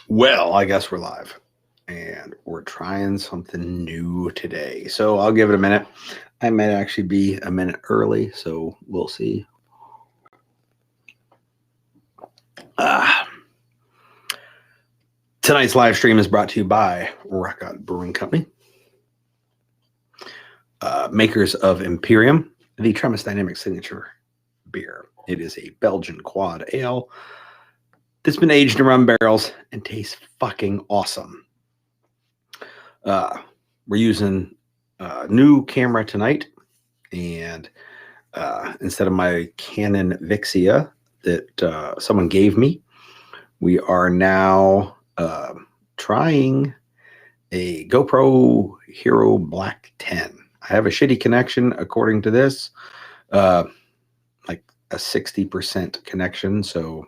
Well, I guess we're live and we're trying something new today. So I'll give it a minute. I might actually be a minute early, so we'll see. Tonight's live stream is brought to you by Rock Out Brewing Company, makers of Imperium, the Tremis Dynamic Signature beer. It is a Belgian quad ale that's been aged in rum barrels and tastes fucking awesome. We're using a new camera tonight, and instead of my Canon Vixia that someone gave me, we are now trying a GoPro Hero Black 10. I have a shitty connection according to this, like a 60% connection, so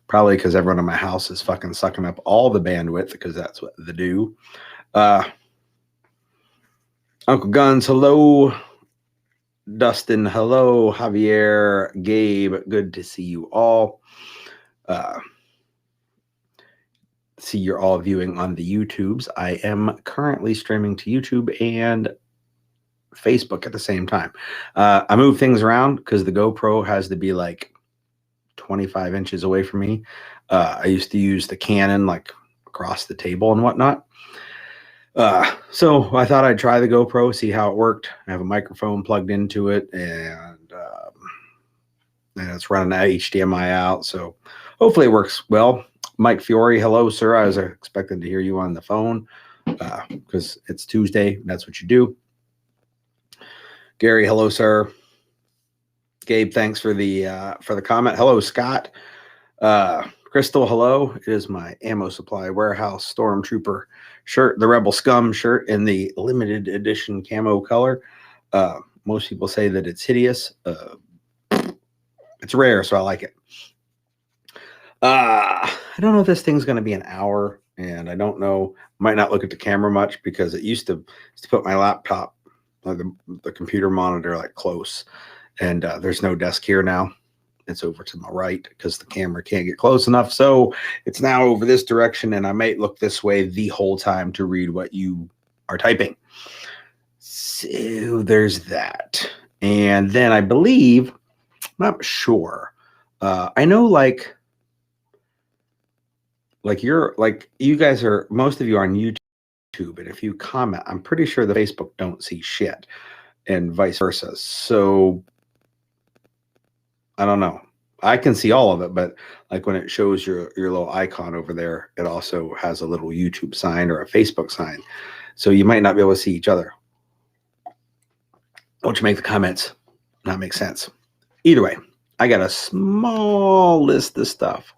probably because everyone in my house is fucking sucking up all the bandwidth because that's what they do. Uncle Guns, hello. Dustin, hello. Javier, Gabe, good to see you all. See you're all viewing on the YouTubes. I am currently streaming to YouTube and Facebook at the same time. I move things around because the GoPro has to be like 25 inches away from me. I used to use the Canon like across the table and whatnot. So I thought I'd try the GoPro, see how it worked. I have a microphone plugged into it, and it's running HDMI out. So hopefully it works well. Mike Fiore, hello, sir. I was expecting to hear you on the phone because it's Tuesday. That's what you do. Gary, hello, sir. Gabe, thanks for the comment. Hello, Scott. Crystal, hello. It is my ammo supply warehouse Stormtrooper shirt, the Rebel Scum shirt in the limited edition camo color. Most people say that it's hideous. It's rare, so I like it. I don't know if this thing's going to be an hour, and I don't know. I might not look at the camera much because it used to put my laptop, the computer monitor, like close, and there's no desk here now. It's over to my right because the camera can't get close enough. So it's now over this direction, and I might look this way the whole time to read what you are typing. So there's that. And then I believe, I'm not sure. I know like you guys are, most of you are on YouTube, and if you comment, I'm pretty sure the Facebook don't see shit and vice versa. So I don't know. I can see all of it, but like when it shows your little icon over there, it also has a little YouTube sign or a Facebook sign. So you might not be able to see each other. Don't you make the comments not make sense? Either way, I got a small list of stuff.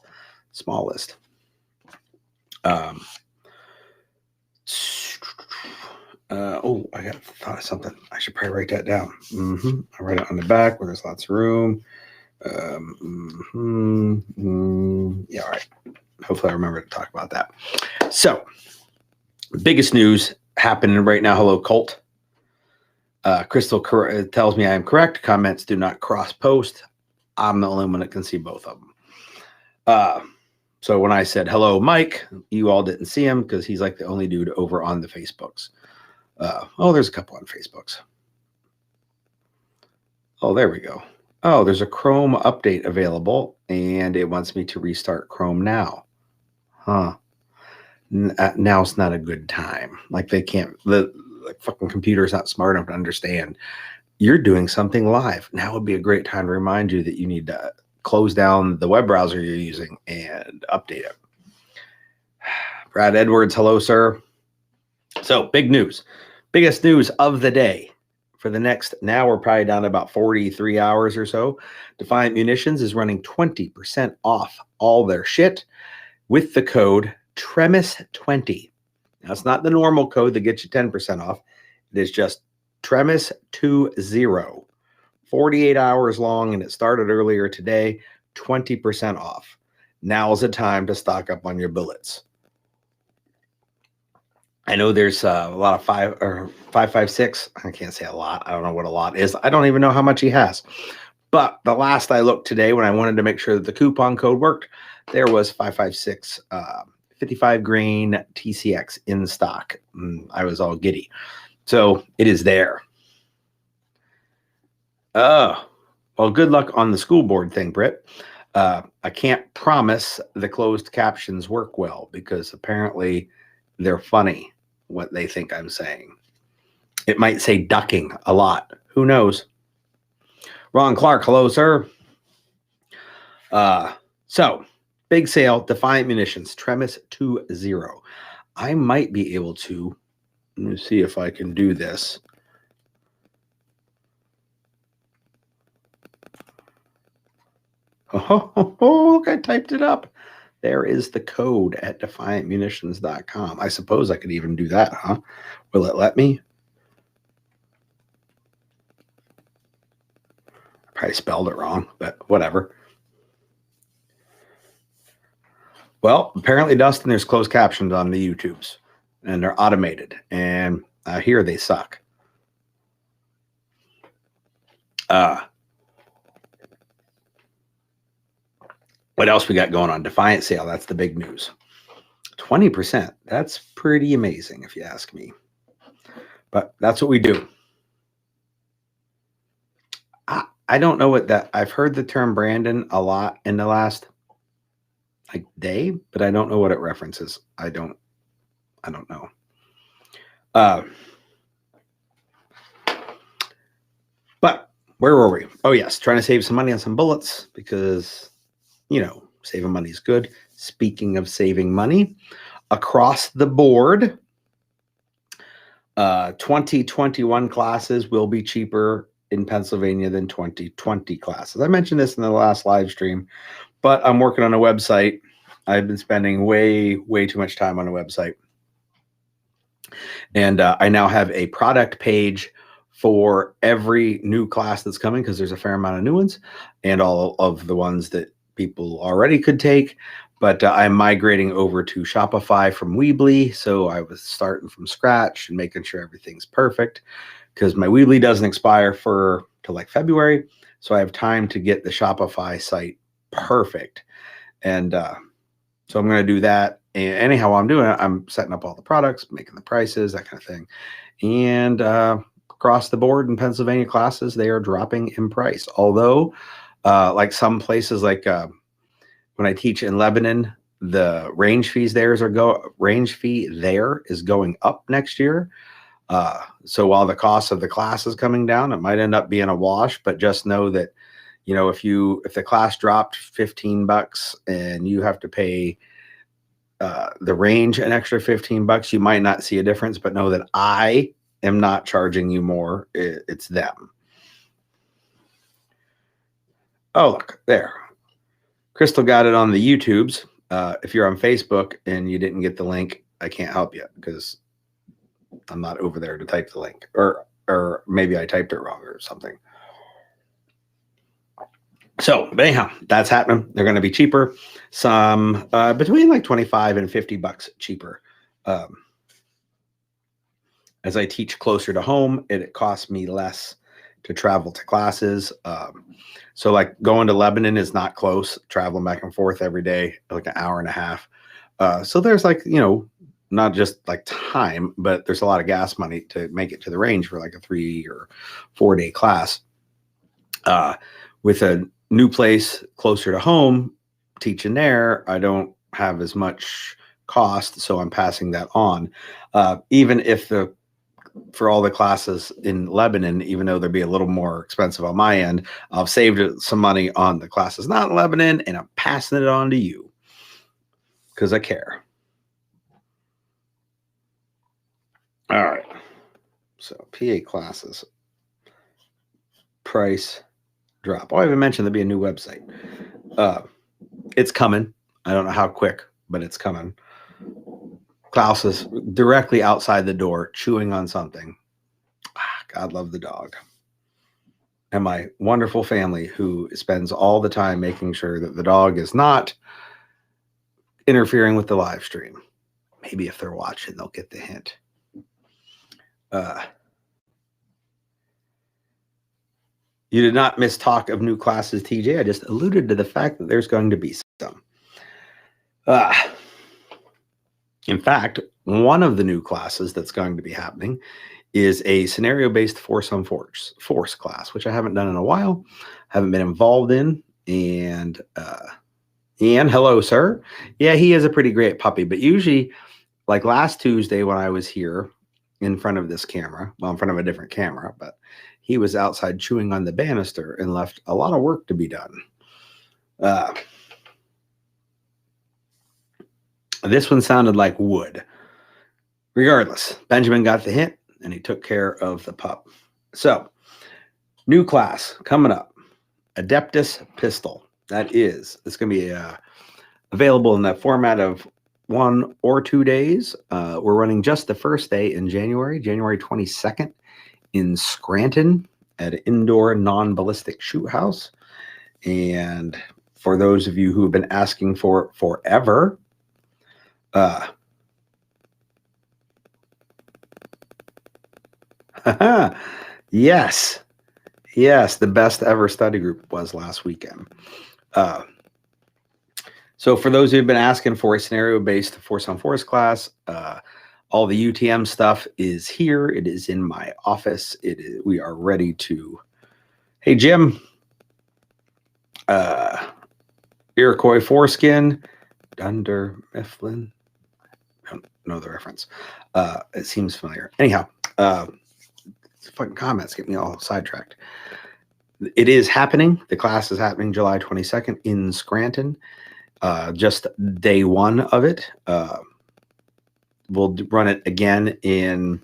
Small list. I got thought of something. I should probably write that down. I write it on the back where there's lots of room. Yeah, all right. Hopefully I remember to talk about that. So, biggest news happening right now. Hello, Colt. Crystal tells me I am correct. Comments do not cross post. I'm the only one that can see both of them. So when I said hello, Mike, you all didn't see him because he's like the only dude over on the Facebooks. There's a couple on Facebooks. Oh, there we go. Oh, there's a Chrome update available, and it wants me to restart Chrome now. Huh. Now's not a good time. Like they can't, the fucking computer's not smart enough to understand. You're doing something live. Now would be a great time to remind you that you need to close down the web browser you're using and update it. Brad Edwards, hello, sir. So big news. Biggest news of the day. For the next, now we're probably down to about 43 hours or so. Defiant Munitions is running 20% off all their shit with the code TREMIS20. Now, it's not the normal code that gets you 10% off. It is just TREMIS20. 48 hours long, and it started earlier today. 20% off. Now is the time to stock up on your bullets. I know there's a lot of 5.56. I can't say a lot. I don't know what a lot is. I don't even know how much he has. But the last I looked today, when I wanted to make sure that the coupon code worked, there was 556 55 grain TCX in stock. I was all giddy. So it is there. Oh, well, good luck on the school board thing, Britt. I can't promise the closed captions work well because apparently they're funny what they think I'm saying. It might say ducking a lot. Who knows? Ron Clark, hello, sir. So, big sale, Defiant Munitions, Tremis 2.0. I might be able to, let me see if I can do this. Oh, look, I typed it up. There is the code at defiantmunitions.com. I suppose I could even do that, huh? Will it let me? I probably spelled it wrong, but whatever. Well, apparently, Dustin, there's closed captions on the YouTubes, and they're automated, and I hear they suck. What else we got going on? Defiant sale. That's the big news. 20%. That's pretty amazing, if you ask me. But that's what we do. I don't know what that. I've heard the term Brandon a lot in the last day, but I don't know what it references. I don't know. But where were we? Oh yes, trying to save some money on some bullets because saving money is good. Speaking of saving money, across the board, 2021 classes will be cheaper in Pennsylvania than 2020 classes. I mentioned this in the last live stream, but I'm working on a website. I've been spending way too much time on a website. And I now have a product page for every new class that's coming because there's a fair amount of new ones and all of the ones that people already could take. But I'm migrating over to Shopify from Weebly. So I was starting from scratch and making sure everything's perfect because my Weebly doesn't expire till like February. So I have time to get the Shopify site perfect. And so I'm going to do that. And anyhow, while I'm doing it, I'm setting up all the products, making the prices, that kind of thing. And across the board in Pennsylvania classes, they are dropping in price. Although, like some places, like when I teach in Lebanon, the range fee there is going up next year. So while the cost of the class is coming down, it might end up being a wash. But just know that if the class dropped $15 and you have to pay the range an extra $15, you might not see a difference, but know that I am not charging you more. It's them. Oh, look there. Crystal got it on the YouTubes. If you're on Facebook and you didn't get the link, I can't help you because I'm not over there to type the link, or maybe I typed it wrong or something. So, but anyhow, that's happening. They're going to be cheaper. Some between like $25 and $50 cheaper. As I teach closer to home, it costs me less to travel to classes. So like going to Lebanon is not close. Traveling back and forth every day, like an hour and a half. So there's not just like time, but there's a lot of gas money to make it to the range for like a 3 or 4 day class. With a new place closer to home, teaching there, I don't have as much cost, so I'm passing that on. Even if for all the classes in Lebanon, even though they'd be a little more expensive on my end, I've saved some money on the classes not in Lebanon, and I'm passing it on to you because I care. All right. So PA classes price drop. Oh, I haven't mentioned there'll be a new website. It's coming. I don't know how quick, but it's coming. Klaus is directly outside the door chewing on something. God love the dog. And my wonderful family who spends all the time making sure that the dog is not interfering with the live stream. Maybe if they're watching, they'll get the hint. You did not miss talk of new classes, TJ. I just alluded to the fact that there's going to be some. In fact, one of the new classes that's going to be happening is a scenario-based force on force class, which I haven't done in a while, haven't been involved in. And Ian, hello, sir. Yeah, he is a pretty great puppy, but usually, like last Tuesday when I was here in front of this camera, well, in front of a different camera, but he was outside chewing on the banister and left a lot of work to be done. This one sounded like wood. Regardless, Benjamin got the hint and he took care of the pup. So, new class coming up, Adeptus Pistol. It's going to be available in the format of 1 or 2 days. We're running just the first day in January 22nd in Scranton at an indoor non-ballistic shoot house. And for those of you who have been asking for it forever, yes, the best ever study group was last weekend. So for those who've been asking for a scenario-based force on force class, all the UTM stuff is here. It is in my office. We are ready to. Hey, Jim. Iroquois foreskin, Dunder Mifflin. I don't know the reference. It seems familiar. Anyhow, fucking comments get me all sidetracked. It is happening. The class is happening July 22nd in Scranton. Just day one of it. We'll run it again in,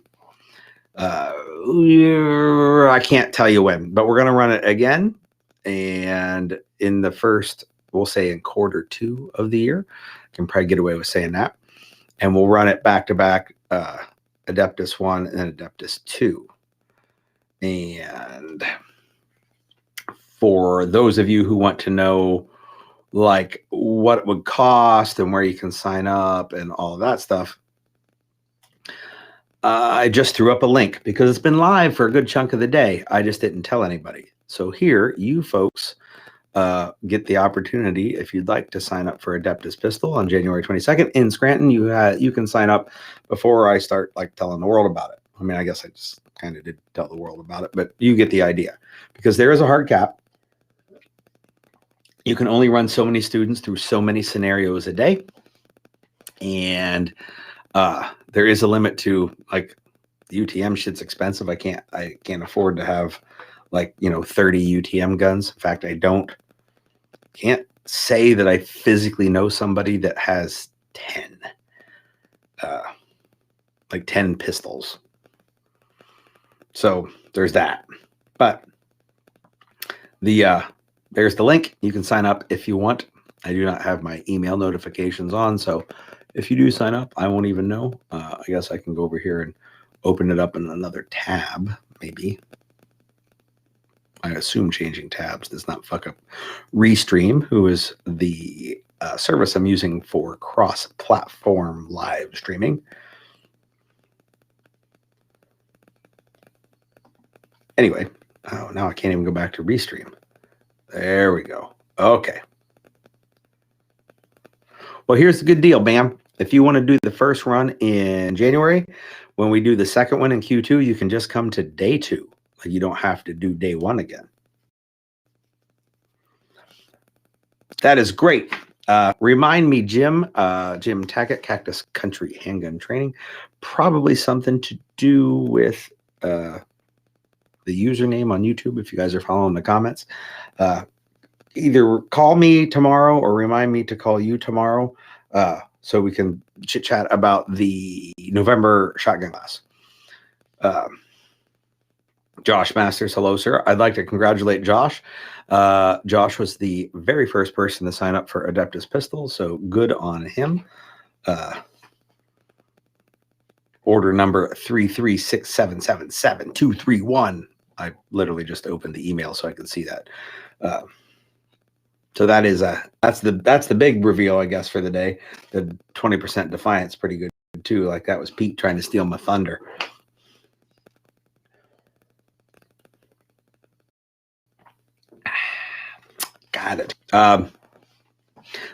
I can't tell you when, but we're going to run it again. And in the first, we'll say in Q2 of the year, I can probably get away with saying that. And we'll run it back to back, Adeptus 1 and then Adeptus 2. And for those of you who want to know like what it would cost and where you can sign up and all of that stuff, I just threw up a link because it's been live for a good chunk of the day. I just didn't tell anybody. So here, you folks get the opportunity, if you'd like to sign up for Adeptus Pistol on January 22nd in Scranton. You can sign up before I start like telling the world about it. I mean, I guess I just kind of did tell the world about it, but you get the idea because there is a hard cap. You can only run so many students through so many scenarios a day. And there is a limit to, like, the UTM shit's expensive. I can't afford to have like, 30 UTM guns. In fact, can't say that I physically know somebody that has 10 pistols. So there's that. But there's the link. You can sign up if you want. I do not have my email notifications on, so if you do sign up, I won't even know. I guess I can go over here and open it up in another tab, maybe. I assume changing tabs does not fuck up Restream, who is the service I'm using for cross-platform live streaming. Anyway, now I can't even go back to Restream. There we go. Okay. Well, here's the good deal, Bam. If you want to do the first run in January, when we do the second one in Q2, you can just come to day 2. Like, you don't have to do day 1 again. That is great. Remind me, Jim Tackett, Cactus Country Handgun Training. Probably something to do with the username on YouTube, if you guys are following the comments. Either call me tomorrow or remind me to call you tomorrow so we can chit-chat about the November shotgun class. Josh Masters, hello, sir. I'd like to congratulate Josh. Josh was the very first person to sign up for Adeptus Pistol, so good on him. Order number 336777231. I literally just opened the email so I could see that. So that's the big reveal, I guess, for the day. The 20% Defiance pretty good too. Like, that was Pete trying to steal my thunder. Got it.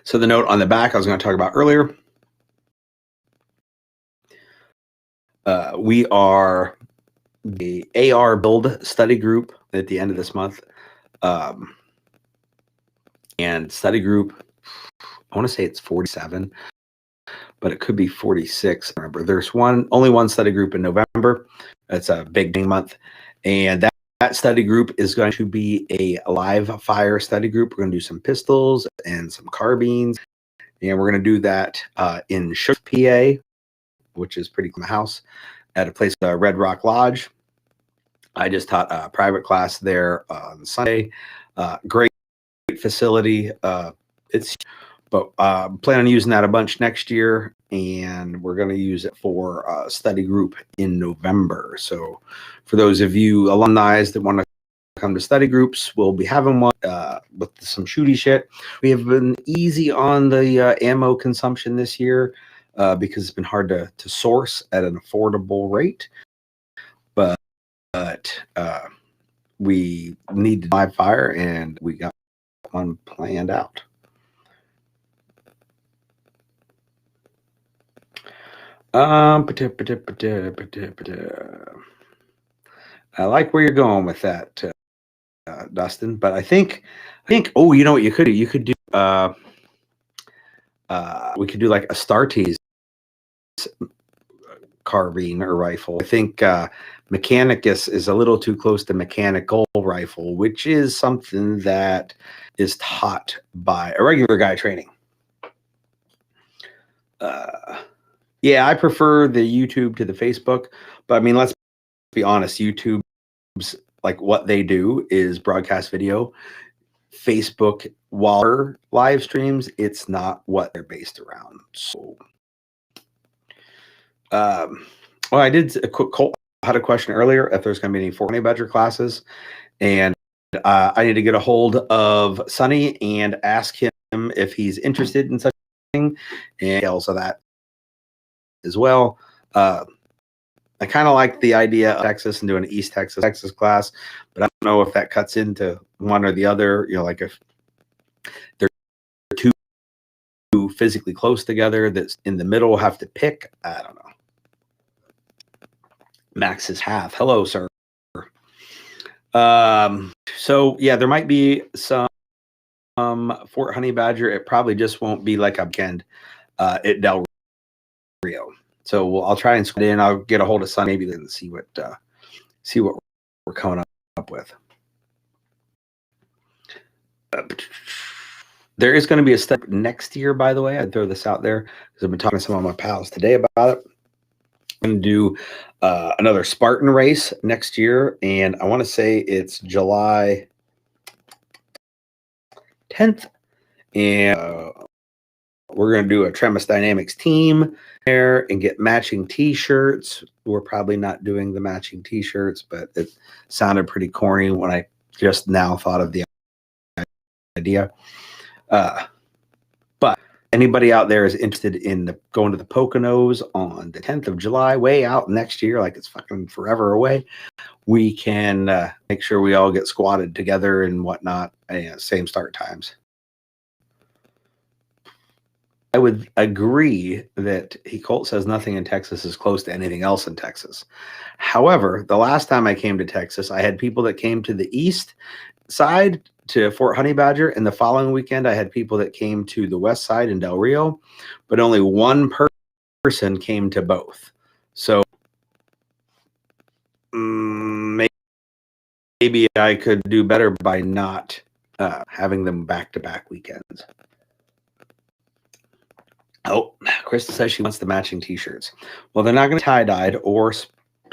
So the note on the back I was going to talk about earlier. We are the AR build study group at the end of this month. And study group, I want to say it's 47, but it could be 46. Remember, there's only one study group in November. That's a big month. And that study group is going to be a live fire study group. We're going to do some pistols and some carbines. And we're going to do that in Shook, PA, which is pretty close to my house, at a place, Red Rock Lodge. I just taught a private class there on Sunday. Great facility. But plan on using that a bunch next year, and we're going to use it for a study group in November. So for those of you alumni that want to come to study groups, we'll be having one with some shooty shit. We have been easy on the ammo consumption this year because it's been hard to source at an affordable rate. But we need to live fire, and we got one planned out. I like where you're going with that, Dustin. But I think. Oh, you know what you could do? You could do. We could do like a Startease carbine or rifle. I think Mechanicus is a little too close to mechanical rifle, which is something that is taught by a regular guy training. Yeah, I prefer the YouTube to the Facebook, but I mean, let's be honest, YouTube's like what they do is broadcast video. Facebook, while live streams, it's not what they're based around. So, well, I did a quick Colt had a question earlier if there's going to be any 4 Honey Badger classes, and I need to get a hold of Sonny and ask him if he's interested in such a thing, and also that as well. I kind of like the idea of Texas and doing an East Texas class, but I don't know if that cuts into one or the other. You know, like if they're too physically close together, that's in the middle have to pick. I don't know. Max is half. Hello, sir. So yeah, there might be some Fort Honey Badger. It probably just won't be like a weekend at Del Rio. So I'll try and squeeze in. I'll get a hold of Sun maybe and see what we're coming up with. There is going to be a step next year, by the way. I'd throw this out there because I've been talking to some of my pals today about it. I'm going to do another Spartan race next year, and I want to say it's July 10th, and we're going to do a Tremis Dynamics team there and get matching T-shirts. We're probably not doing the matching T-shirts, but it sounded pretty corny when I just now thought of the idea. But anybody out there is interested in going to the Poconos on the 10th of July, way out next year, like it's fucking forever away, we can make sure we all get squatted together and whatnot. Same start times. I would agree that Colt says nothing in Texas is close to anything else in Texas. However, the last time I came to Texas, I had people that came to the east side to Fort Honey Badger, and the following weekend I had people that came to the west side in Del Rio, but only one person came to both. So maybe I could do better by not having them back-to-back weekends. Oh, Krista says she wants the matching T-shirts. Well, they're not going to tie-dyed or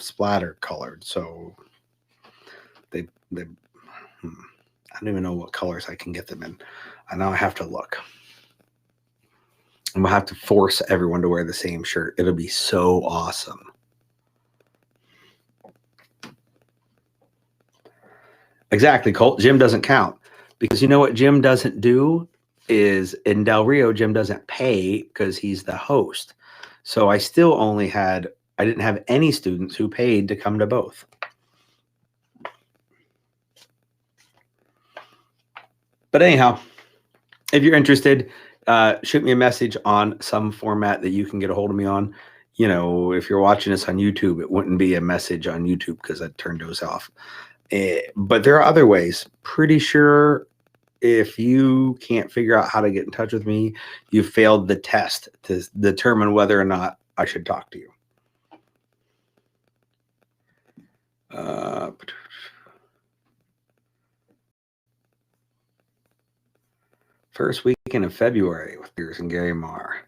splatter colored, so I don't even know what colors I can get them in. I know I have to look. I'm going to have to force everyone to wear the same shirt. It'll be so awesome. Exactly, Colt. Jim doesn't count. Because you know what Jim doesn't do is in Del Rio, Jim doesn't pay because he's the host. So I still I didn't have any students who paid to come to both. But anyhow, if you're interested, shoot me a message on some format that you can get a hold of me on. You know, if you're watching this on YouTube, it wouldn't be a message on YouTube because I turned those off. But there are other ways. Pretty sure if you can't figure out how to get in touch with me, you failed the test to determine whether or not I should talk to you. First weekend of February with Pierce and Gary Marr.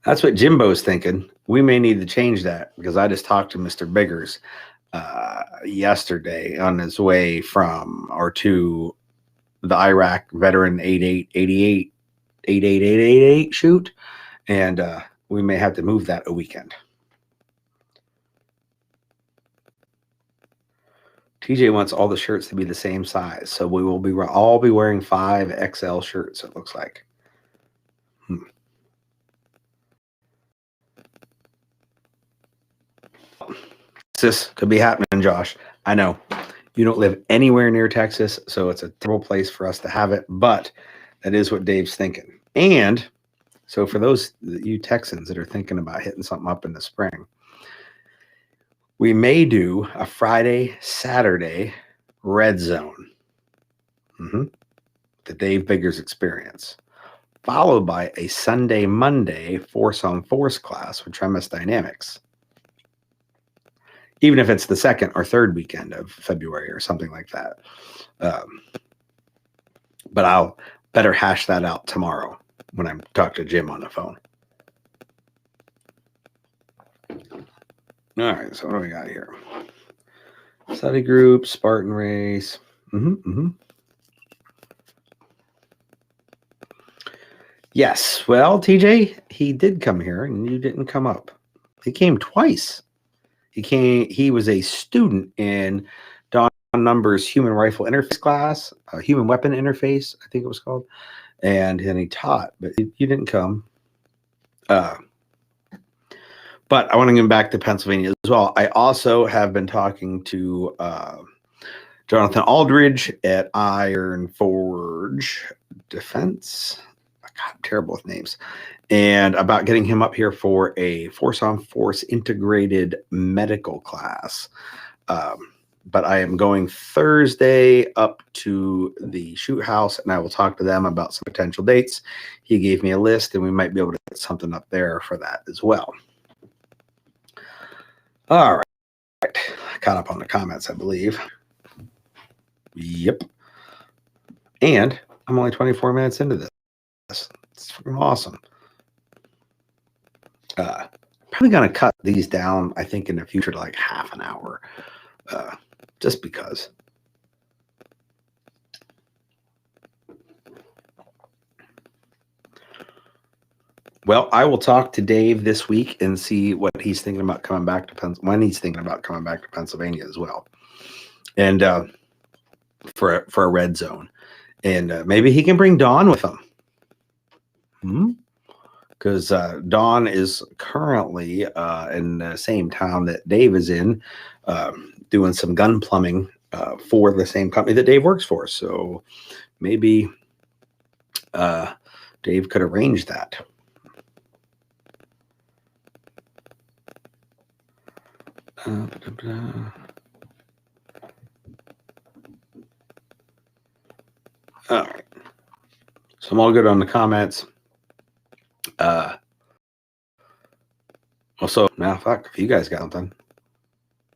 That's what Jimbo's thinking. We may need to change that because I just talked to Mr. Biggers yesterday on his way from or to the Iraq Veteran 8888 shoot, and we may have to move that a weekend. TJ wants all the shirts to be the same size, so we will all be wearing 5XL shirts, it looks like. This could be happening, Josh. I know. You don't live anywhere near Texas, so it's a terrible place for us to have it, but that is what Dave's thinking. And so for those you Texans that are thinking about hitting something up in the spring, we may do a Friday, Saturday red zone. The Dave Biggers experience, followed by a Sunday, Monday force on force class with Tremis Dynamics. Even if it's the second or third weekend of February or something like that. But I'll better hash that out tomorrow when I talk to Jim on the phone. All right, so what do we got here? Study group, Spartan race. Yes, well, TJ, he did come here and you didn't come up. He came twice. He was a student in Don Number's human rifle interface class, human weapon interface, I think it was called. And then he taught, but you didn't come. But I want to get back to Pennsylvania as well. I also have been talking to Jonathan Aldridge at Iron Forge Defense. God, I'm terrible with names. And about getting him up here for a force-on-force integrated medical class. But I am going Thursday up to the shoot house, and I will talk to them about some potential dates. He gave me a list, and we might be able to get something up there for that as well. All right. Caught up on the comments, I believe. Yep. And I'm only 24 minutes into this. It's awesome. Probably going to cut these down, I think, in the future to like half an hour. Just because. Well, I will talk to Dave this week and see what he's thinking about coming back to when he's thinking about coming back to Pennsylvania as well. And for a red zone. And maybe he can bring Dawn with him. Because Dawn is currently in the same town that Dave is in, doing some gun plumbing for the same company that Dave works for. So maybe Dave could arrange that. All right. So I'm all good on the comments. Also, now fuck, if you guys got something,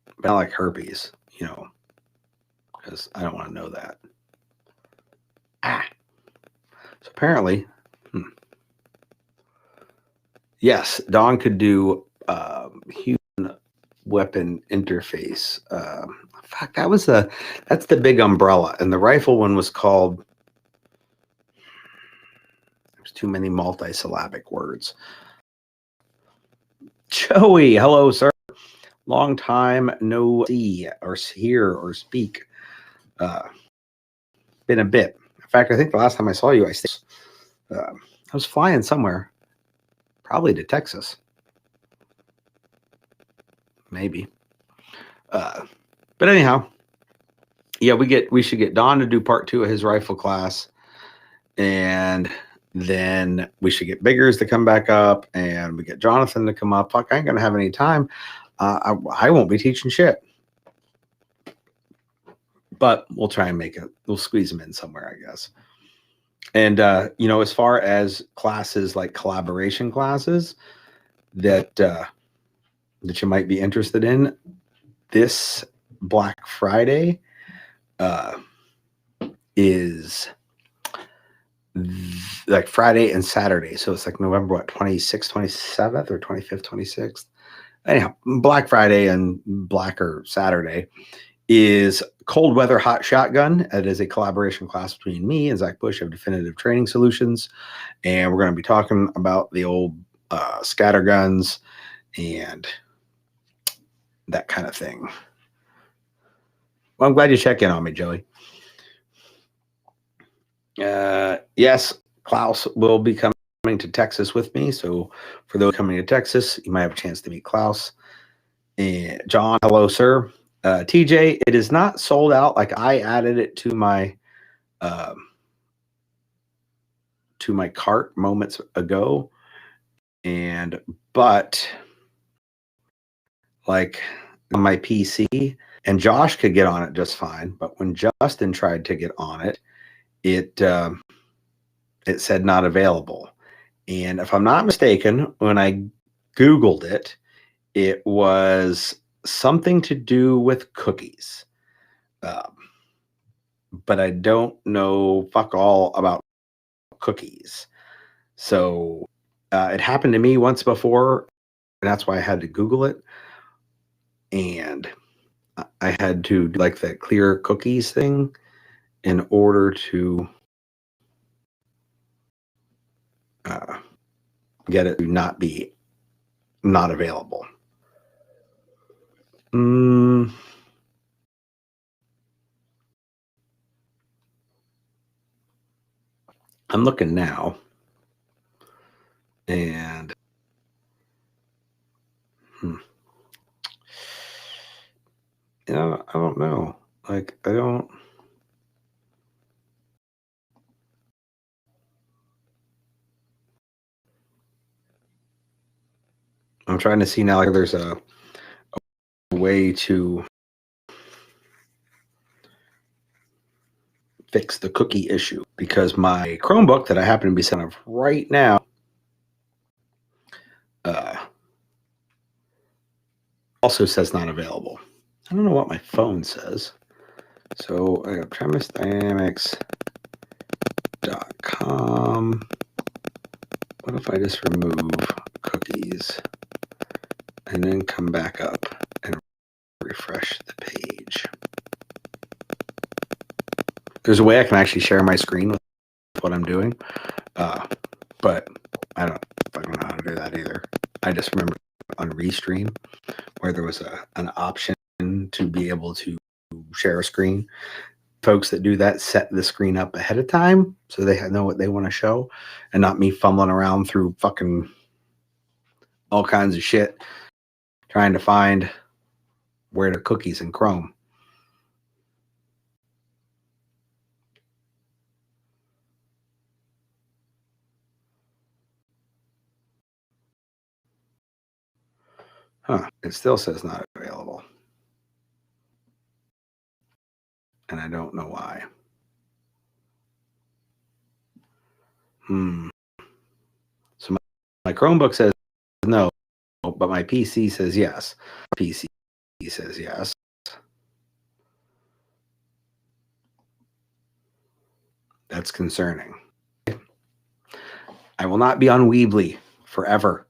I don't like herpes, you know, because I don't want to know that. So apparently, yes, Dawn could do human weapon interface. Fuck, that's the big umbrella, and the rifle one was called. There's too many multisyllabic words. Joey, hello, sir. Long time no see or hear or speak. Been a bit. In fact, I think the last time I saw you, I was flying somewhere, probably to Texas. Maybe. But anyhow, Yeah, we should get Don to do part 2 of his rifle class, and then we should get Biggers to come back up, and we get Jonathan to come up. Fuck, I ain't gonna have any time. I won't be teaching shit, but we'll try and make it. We'll squeeze them in somewhere, I guess. And you know, as far as classes like collaboration classes that that you might be interested in, this Black Friday is like Friday and Saturday. So it's like November, what, 26th, 27th or 25th, 26th. Anyhow, Black Friday and Blacker Saturday is Cold Weather Hot Shotgun. It is a collaboration class between me and Zach Bush of Definitive Training Solutions. And we're going to be talking about the old scatter guns and that kind of thing. Well, I'm glad you check in on me, Joey. Yes, Klaus will be coming to Texas with me. So for those coming to Texas, you might have a chance to meet Klaus. And John, hello, sir. TJ, it is not sold out. Like, I added it to my cart moments ago, but like on my PC, and Josh could get on it just fine. But when Justin tried to get on it, it said not available. And if I'm not mistaken, when I Googled it, it was something to do with cookies. But I don't know fuck all about cookies. So it happened to me once before, and that's why I had to Google it. And I had to do like the clear cookies thing in order to get it to not available. I'm looking now, and I don't know. Like, I don't. I'm trying to see now. Like, there's a way to fix the cookie issue, because my Chromebook that I happen to be setting up right now also says not available. I don't know what my phone says. So I got premisedynamics.com. What if I just remove cookies and then come back up and refresh the page? There's a way I can actually share my screen with what I'm doing, but I don't fucking know how to do that either. I just remember on Restream where there was an option to be able to share a screen. Folks that do that set the screen up ahead of time so they know what they want to show, and not me fumbling around through fucking all kinds of shit trying to find where the cookies in Chrome. Huh, it still says not available. And I don't know why. So my Chromebook says no, but my PC says yes. PC says yes. That's concerning. I will not be on Weebly forever.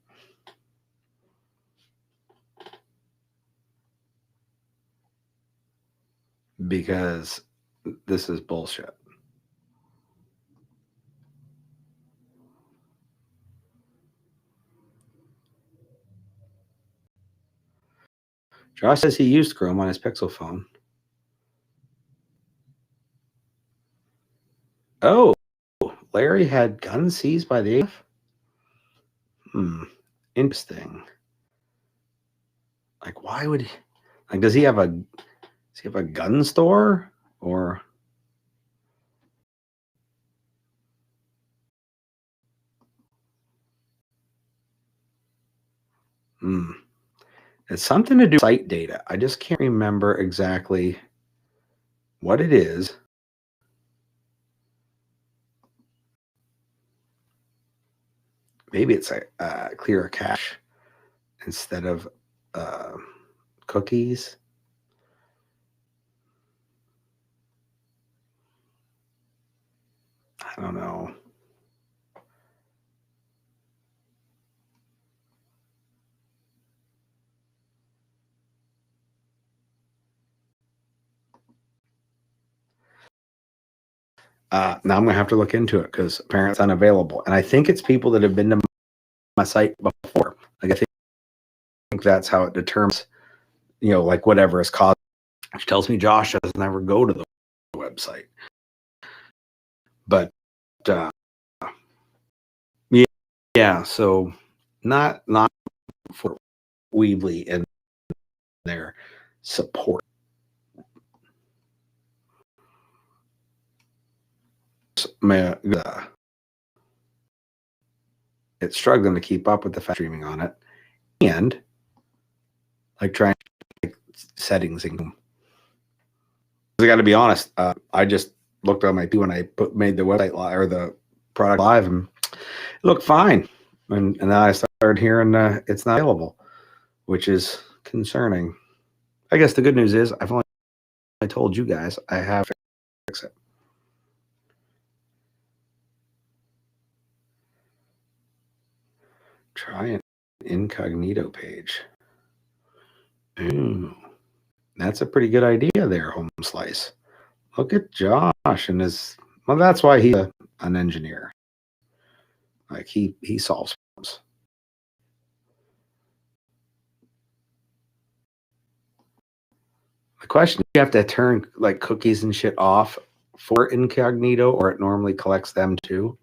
Because this is bullshit. Josh says he used Chrome on his Pixel phone. Oh, Larry had guns seized by the AF? Interesting. Like, why would he, like, does he have a gun store? Or it's something to do with site data. I just can't remember exactly what it is. Maybe it's a clear cache instead of cookies. I don't know. Now I'm going to have to look into it because apparently it's unavailable. And I think it's people that have been to my site before. Like I think that's how it determines, like whatever is caused. Which tells me Josh doesn't ever go to the website. But yeah, so not for Weebly and their support. It's struggling to keep up with the streaming on it, and like trying settings and I got to be honest. I just looked on my when I made the website or the product live, and it looked fine. And then I started hearing it's not available, which is concerning. I guess the good news is I told you guys I have to fix it. Try an incognito page. Ooh, that's a pretty good idea there, Home Slice. Look at Josh and well, that's why he's an engineer. Like he solves problems. The question, you have to turn like cookies and shit off for incognito, or it normally collects them too.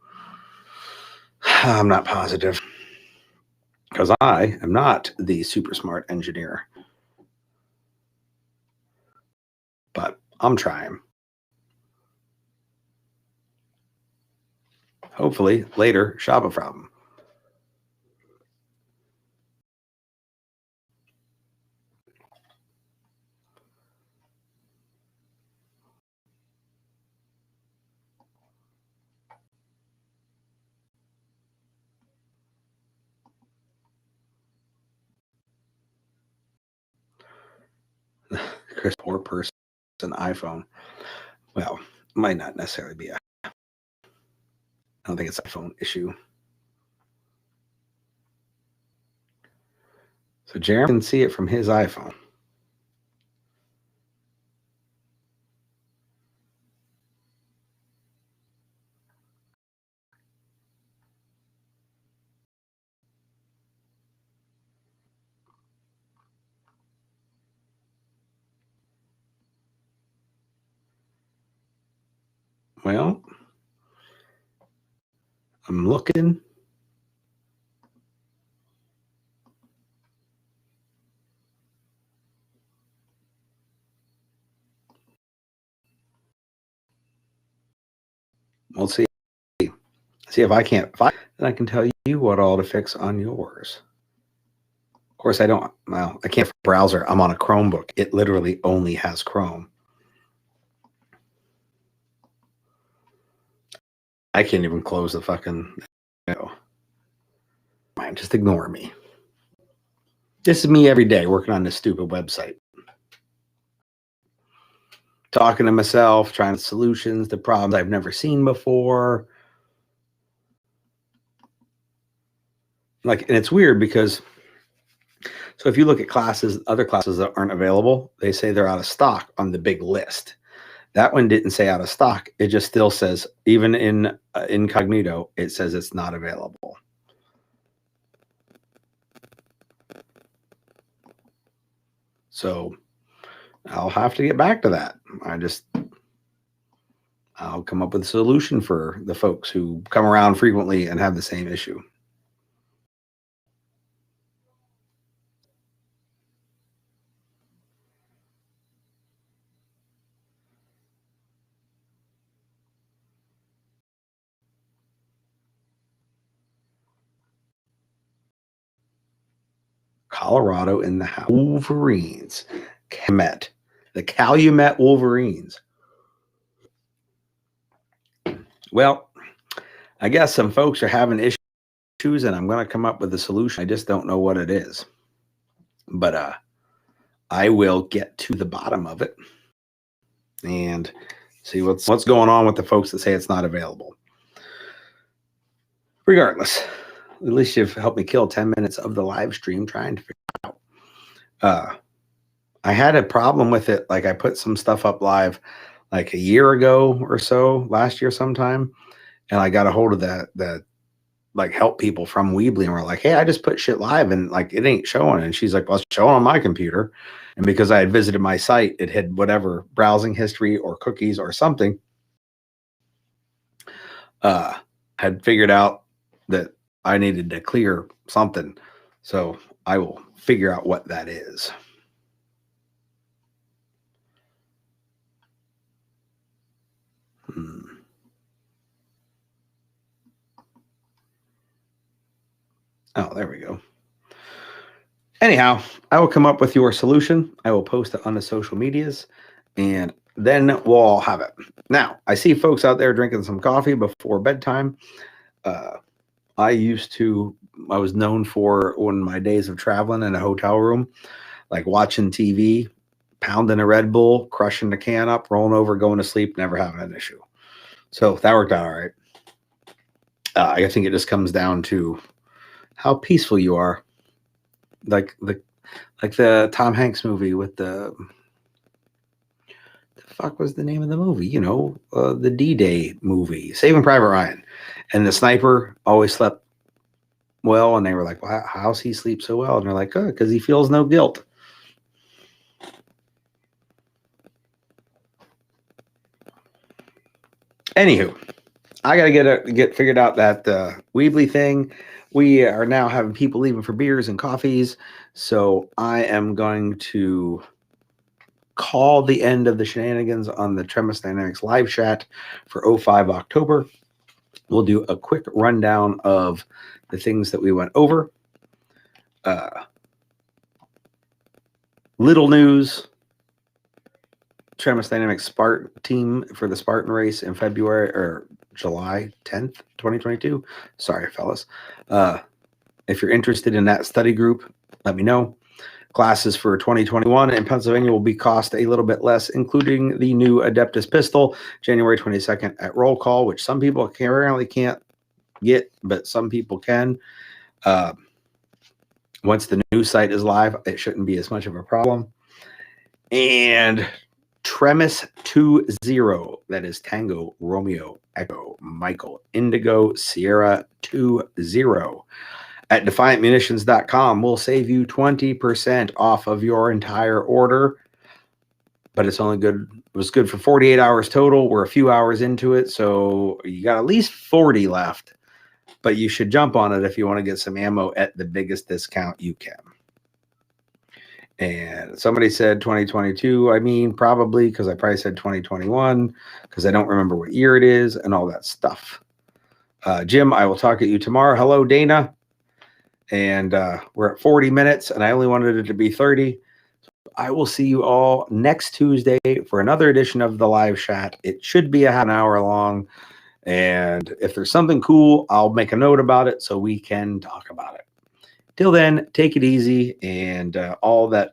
I'm not positive because I am not the super smart engineer, but I'm trying. Hopefully later, shop a problem. Chris, poor person, iPhone. Well, might not necessarily be I don't think it's an iPhone issue. So Jeremy can see it from his iPhone. Well, I'm looking. We'll see. See if I can't find it, then I can tell you what all to fix on yours. Of course, I don't. Well, I can't browser. I'm on a Chromebook. It literally only has Chrome. I can't even close the fucking. Man, just ignore me. This is me every day working on this stupid website. Talking to myself, trying to solutions to problems I've never seen before. And it's weird because, so if you look at other classes that aren't available, they say they're out of stock on the big list. That one didn't say out of stock. It just still says, even in incognito, it says it's not available. So I'll have to get back to that. I'll come up with a solution for the folks who come around frequently and have the same issue. Colorado in the Wolverines. Calumet. The Calumet Wolverines. Well, I guess some folks are having issues, and I'm going to come up with a solution. I just don't know what it is. But I will get to the bottom of it and see what's going on with the folks that say it's not available. Regardless, at least you've helped me kill 10 minutes of the live stream trying to figure it out. I had a problem with it. Like I put some stuff up live like a year ago or so, last year sometime, and I got a hold of that like help people from Weebly, and we're like, hey, I just put shit live and like it ain't showing. And she's like, well, it's showing on my computer. And because I had visited my site, it had whatever browsing history or cookies or something. Had figured out that I needed to clear something. So I will figure out what that is. Oh, there we go. Anyhow, I will come up with your solution. I will post it on the social medias, and then we'll all have it. Now, I see folks out there drinking some coffee before bedtime. I was known for, in my days of traveling in a hotel room, like watching TV, pounding a Red Bull, crushing the can up, rolling over, going to sleep, never having an issue. So that worked out all right. I think it just comes down to how peaceful you are. Like the Tom Hanks movie with the fuck was the name of the movie? You know, the D-Day movie, Saving Private Ryan. And the sniper always slept well, and they were like, well, how's he sleep so well? And they're like, oh, because he feels no guilt. Anywho, I got to get figured out that Weebly thing. We are now having people leaving for beers and coffees. So I am going to call the end of the shenanigans on the Tremis Dynamics live chat for 05 October. We'll do a quick rundown of the things that we went over. Little news. Tremis Dynamics Spartan team for the Spartan race in February or July 10th, 2022. Sorry, fellas. If you're interested in that study group, let me know. Classes for 2021 in Pennsylvania will be cost a little bit less, including the new Adeptus pistol, January 22nd at roll call, which some people apparently can't get, but some people can. Once the new site is live, it shouldn't be as much of a problem. And Tremis 20, that is Tango, Romeo, Echo, Michael, Indigo, Sierra 20 at DefiantMunitions.com will save you 20% off of your entire order. But it's only good. It was good for 48 hours total. We're a few hours into it, so you got at least 40 left. But you should jump on it if you want to get some ammo at the biggest discount you can. And somebody said 2022. I mean, probably, because I probably said 2021 because I don't remember what year it is and all that stuff. Jim, I will talk to you tomorrow. Hello, Dana. And we're at 40 minutes, and I only wanted it to be 30. So I will see you all next Tuesday for another edition of the live chat. It should be a half an hour long. And if there's something cool, I'll make a note about it so we can talk about it. Till then, take it easy, and all that